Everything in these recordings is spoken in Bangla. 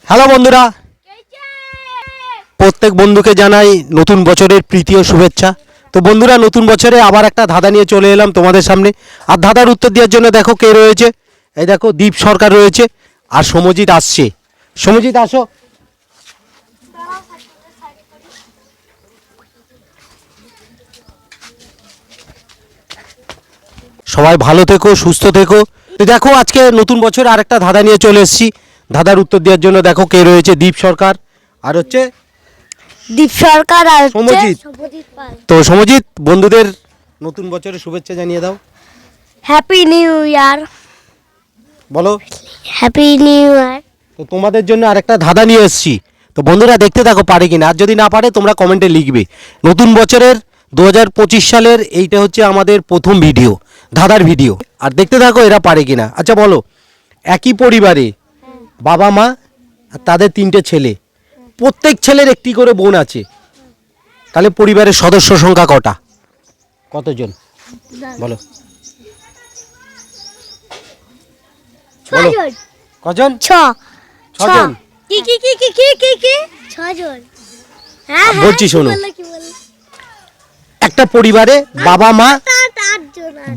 হ্যালো বন্ধুরা, প্রত্যেক বন্ধুকে জানাই নতুন বছরের প্রীতি ও শুভেচ্ছা। তো বন্ধুরা, নতুন বছরে আবার একটা ধাঁধা নিয়ে চলে এলাম তোমাদের সামনে। আর ধাঁধার উত্তর দেওয়ার জন্য দেখো কে রয়েছে। এই দেখো দীপ সরকার রয়েছে আর সমজিৎ আসছে। সমজিৎ আসো। সবাই ভালো থেকো, সুস্থ থেকো। তো দেখো আজকে নতুন বছরে আরেকটা ধাঁধা নিয়ে চলে এসেছি। ধাঁধার উত্তর দেওয়ার জন্য দেখো কে রয়েছে। দীপ সরকার আর হচ্ছে দীপ সরকার আর সমজিৎ। তো সমজিৎ, বন্ধুদের নতুন বছরের শুভেচ্ছা জানিয়ে দাও। Happy new year. বলো। Happy new year. তো তোমাদের জন্য আরেকটা ধাঁধা নিয়ে এসেছি। তো বন্ধুরা দেখতে থাকো পারে কিনা, আর যদি না পারে তোমরা কমেন্টে লিখবে। নতুন বছরের 2025 সালের এইটা হচ্ছে আমাদের প্রথম ভিডিও, ধাঁধার ভিডিও। আর দেখতে থাকো এরা পারে কিনা। আচ্ছা বলো, একই পরিবারে বাবা মা আর তাদের 3টে ছেলে, প্রত্যেক ছেলের একটি করে বোন আছে, তাহলে পরিবারের সদস্য সংখ্যা কটা, কতজন বলো। বলো কজন? ছজন। কি কি কি কি কি কি কি ছজন। হ্যাঁ বলছি শোনো, একটা পরিবারে বাবা মা,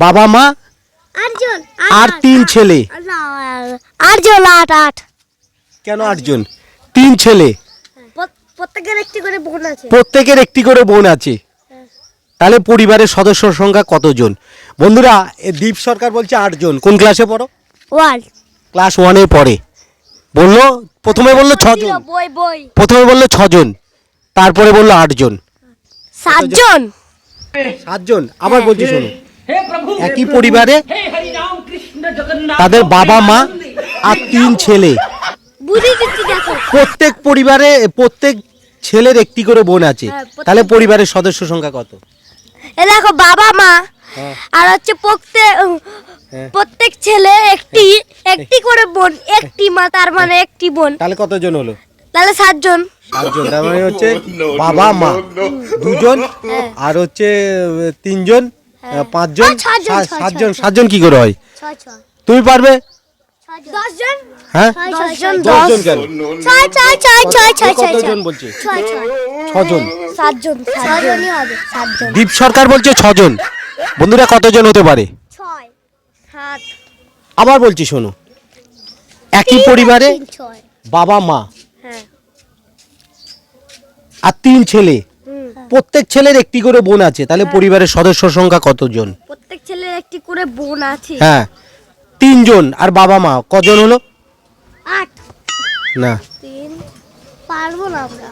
বাবা মা আর 3 ছেলে। 8 জন। 8 কেন 8 জন? 3 ছেলে, প্রত্যেকের একটি করে বোন আছে। প্রত্যেকের একটি করে বোন আছে, তাহলে পরিবারের সদস্য সংখ্যা কতজন? বন্ধুরা, দীপ সরকার বলছে 8 জন। কোন ক্লাসে পড়ো? 1 ক্লাস 1-এ পড়ে। বললো প্রথমে বললো 6 জন, প্রথমে বললো 6 জন, তারপরে বললো 8 জন। 7 জন। 7 জন। আবার বলছি শোনো, একই পরিবারে তাদের বাবা মা আর 3 ছেলে, বুঝি দিচ্ছি দেখো। প্রত্যেক পরিবারে প্রত্যেক ছেলের একটি করে বোন আছে, তাহলে পরিবারের সদস্য সংখ্যা কত? এ দেখো, বাবা মা আর হচ্ছে প্রত্যেক ছেলে একটি করে বোন, একটি মা, তার মানে একটি বোন, তাহলে কতজন হলো? তাহলে 7 জন। 7 জন। তার মানে হচ্ছে বাবা মা 2 জন আর হচ্ছে 3 জন, 5 জন, 7 জন। 7 জন কি করে হয়? 6 তুমি পারবে? 10 জন। হ্যাঁ 10 জন। 10 জন কেন? 6 কতজন বলছে? 6 জন। 7 জন। 6 জনই হবে। 7 জন। দীপ সরকার বলছে 6 জন। বন্ধুরা কতজন হতে পারে? 6 7। আবার বলছি শোনো, একই পরিবারে 6। বাবা মা হ্যাঁ। আর 3 ছেলে, প্রত্যেক ছেলের একটি করে বোন আছে, তাহলে পরিবারের সদস্য সংখ্যা কতজন? প্রত্যেক ছেলের একটি করে বোন আছে। হ্যাঁ, 3 জন আর বাবা মা কজন হলো? 8। না 3 পারবো না আমরা।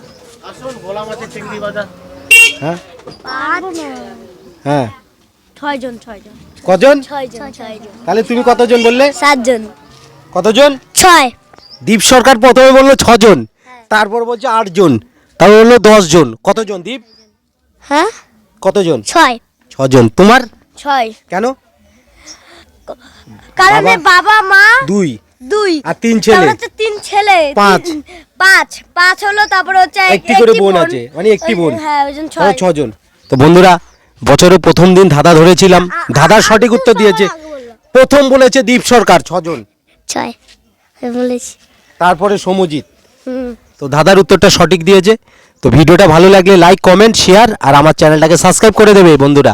আসুন ভোলা মাছের চিংড়ি বাজার। হ্যাঁ পারবো না। হ্যাঁ 6 জন। 6 জন। কজন? 6 জন। 6 জন। তাহলে তুমি কতজন বললে? 7 জন। কতজন? 6। দীপ সরকার প্রথমে বললো 6 জন, তারপর বলছে 8 জন, তারপর বললো 10 জন। কতজন দীপ? হ্যাঁ কতজন? 6 6 জন। তোমার 6 কেন? কারণ বাবা মা 2 2 আর 3 ছেলে, তারপর হচ্ছে 3 ছেলে 5 হলো, তারপর হচ্ছে একটি করে বোন আছে, মানে একটি বোন। হ্যাঁ ওই জন্য 6 জন। তো বন্ধুরা, বছরের প্রথম দিন ধাঁধা ধরেছিলাম, ধাঁধার সঠিক উত্তর দিয়েছে, প্রথম বলেছে দীপ সরকার 6 জন, 6 আমি বলেছি। তারপরে সমজিৎ। তো ধাঁধার উত্তরটা সঠিক দিয়েছে। তো ভিডিওটা ভালো লাগলে লাইক, কমেন্ট, শেয়ার আর আমার চ্যানেলটাকে সাবস্ক্রাইব করে দেবে বন্ধুরা।